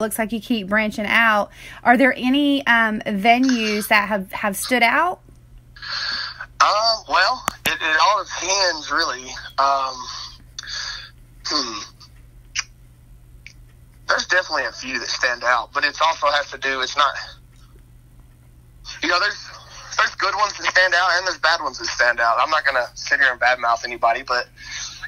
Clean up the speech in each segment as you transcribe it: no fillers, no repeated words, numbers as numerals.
looks like you keep branching out. Are there any venues that have stood out? Well, it all depends, really. There's definitely a few that stand out, but it also has to do, it's not, there's good ones that stand out and there's bad ones that stand out. I'm not going to sit here and badmouth anybody, but,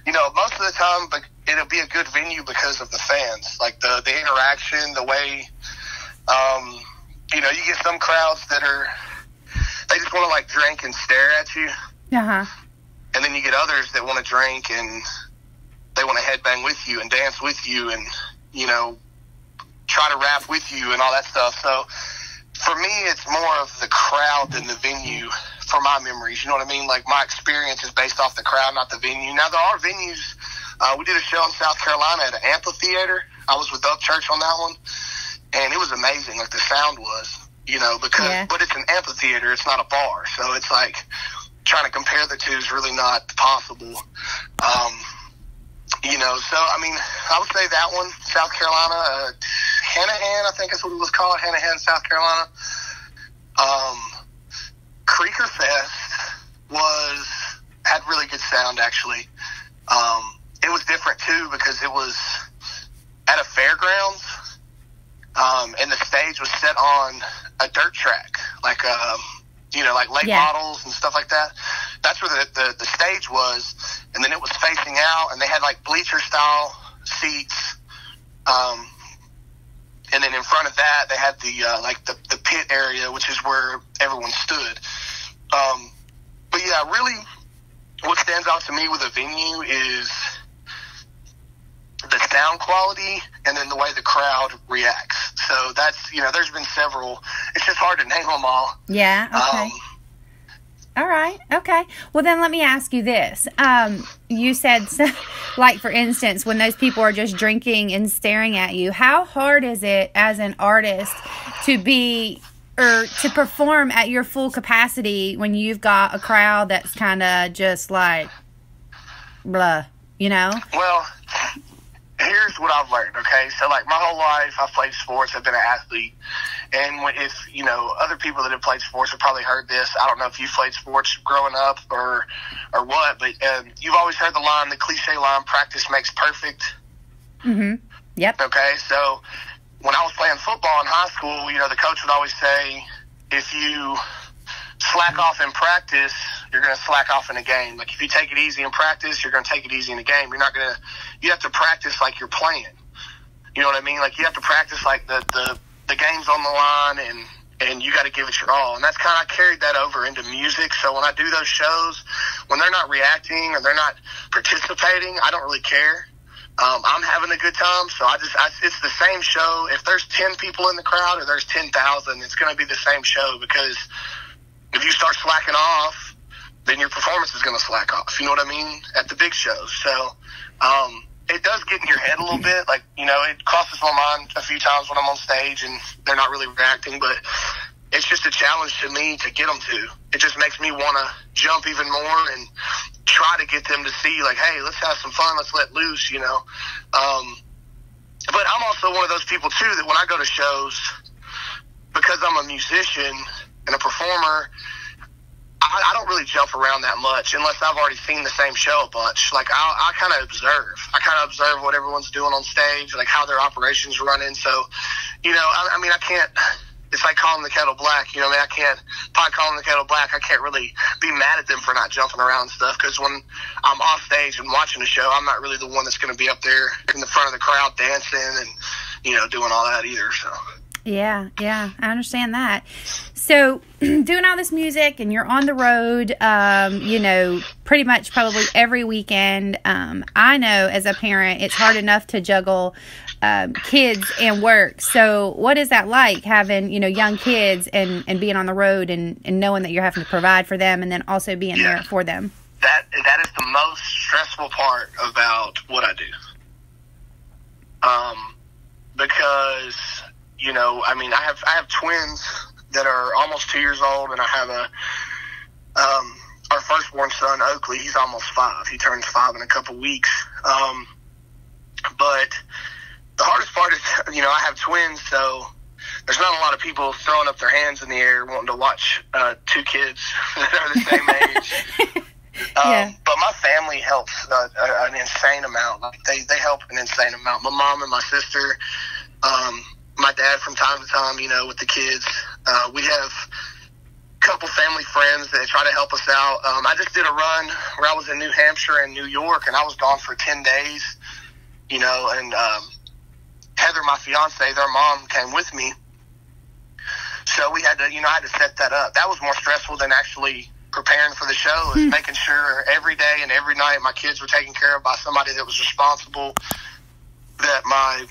most of the time it'll be a good venue because of the fans, like the interaction, the way, you get some crowds that they just want to like drink and stare at you. Uh-huh. And then you get others that want to drink and they want to headbang with you and dance with you and, try to rap with you and all that stuff. So for me, it's more of the crowd than the venue for my memories. You know what I mean? Like my experience is based off the crowd, not the venue. Now there are venues. We did a show in South Carolina at an amphitheater. I was with Up Church on that one, and it was amazing. Like the sound was, but it's an amphitheater. It's not a bar. So it's like trying to compare the two is really not possible. So, I would say that one, South Carolina, Hanahan, I think is what it was called, Hanahan, South Carolina. Creeker Fest had really good sound, actually. It was different, too, because it was at a fairgrounds, and the stage was set on a dirt track, like lake models and stuff like that. That's where the stage was, and then it was facing out, and they had like bleacher style seats, and then in front of that they had the pit area, which is where everyone stood. But yeah, really, what stands out to me with a venue is the sound quality and then the way the crowd reacts. So that's, there's been several. It's just hard to name them all. Yeah, okay. All right, okay. Well, then let me ask you this. You said, like, for instance, when those people are just drinking and staring at you, how hard is it as an artist to to perform at your full capacity when you've got a crowd that's kind of just like, blah, Well, here's what I've learned, okay? So, like, my whole life, I've played sports. I've been an athlete. And if, other people that have played sports have probably heard this. I don't know if you played sports growing up or what, but you've always heard the cliche line, practice makes perfect. Mm-hmm. Yep. Okay, so when I was playing football in high school, the coach would always say, if you slack off in practice, you're going to slack off in a game. Like, if you take it easy in practice, you're going to take it easy in a game. You have to practice like you're playing. You know what I mean? Like, you have to practice like the game's on the line and you got to give it your all. And that's kind of, I carried that over into music. So when I do those shows, when they're not reacting or they're not participating, I don't really care. I'm having a good time. So it's the same show. If there's 10 people in the crowd or there's 10,000, it's going to be the same show, because if you start slacking off, then your performance is going to slack off. You know what I mean? At the big shows. So, it does get in your head a little bit. Like, it crosses my mind a few times when I'm on stage and they're not really reacting, but it's just a challenge to me to get them to. It just makes me want to jump even more and try to get them to see, like, hey, let's have some fun. Let's let loose, But I'm also one of those people, too, that when I go to shows, because I'm a musician and a performer, I don't really jump around that much unless I've already seen the same show a bunch. Like, I kind of observe. I kind of observe what everyone's doing on stage, like how their operation's running. So, I can't, it's like calling the kettle black. I can't, if I call them the kettle black, I can't really be mad at them for not jumping around and stuff, because when I'm off stage and watching the show, I'm not really the one that's going to be up there in the front of the crowd dancing and, doing all that either, so. Yeah, I understand that. So, doing all this music and you're on the road, pretty much probably every weekend. I know as a parent, it's hard enough to juggle kids and work. So, what is that like, having, young kids and being on the road and knowing that you're having to provide for them and then also being there for them? That is the most stressful part about what I do. Because, I have twins that are almost 2 years old, and I have our firstborn son, Oakley. He's almost 5. He turns 5 in a couple weeks. But The hardest part is, I have twins, so there's not a lot of people throwing up their hands in the air wanting to watch two kids that are the same age. But my family helps an insane amount. Like they help an insane amount. My mom and my sister, my dad from time to time, with the kids. We have a couple family friends that try to help us out. I just did a run where I was in New Hampshire and New York, and I was gone for 10 days, and Heather, my fiance, their mom came with me. So we had to, I had to set that up. That was more stressful than actually preparing for the show, is making sure every day and every night my kids were taken care of by somebody that was responsible, that my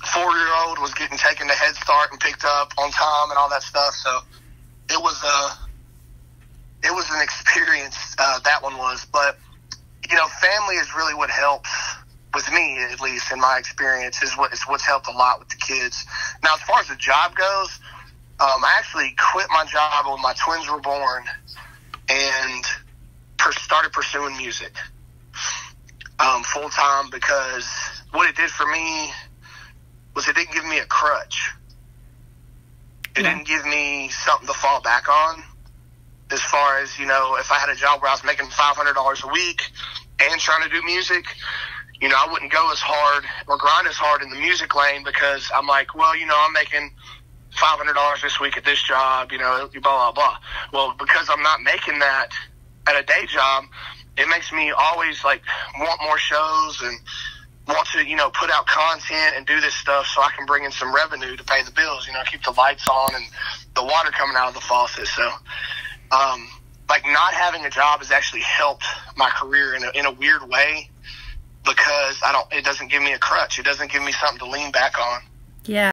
4-year-old was getting taken to Head Start and picked up on time and all that stuff. So it was an experience, that one was. But, family is really what helps. With me, at least, in my experience, is what's helped a lot with the kids. Now, as far as the job goes, I actually quit my job when my twins were born and started pursuing music full-time, because what it did for me was it didn't give me a crutch. It didn't give me something to fall back on, as far as, if I had a job where I was making $500 a week and trying to do music, I wouldn't go as hard or grind as hard in the music lane, because I'm like, well, I'm making $500 this week at this job, blah, blah, blah. Well, because I'm not making that at a day job, it makes me always, want more shows and want to, put out content and do this stuff so I can bring in some revenue to pay the bills, keep the lights on and the water coming out of the faucet. So, not having a job has actually helped my career in a weird way, because it doesn't give me a crutch. It doesn't give me something to lean back on. Yeah.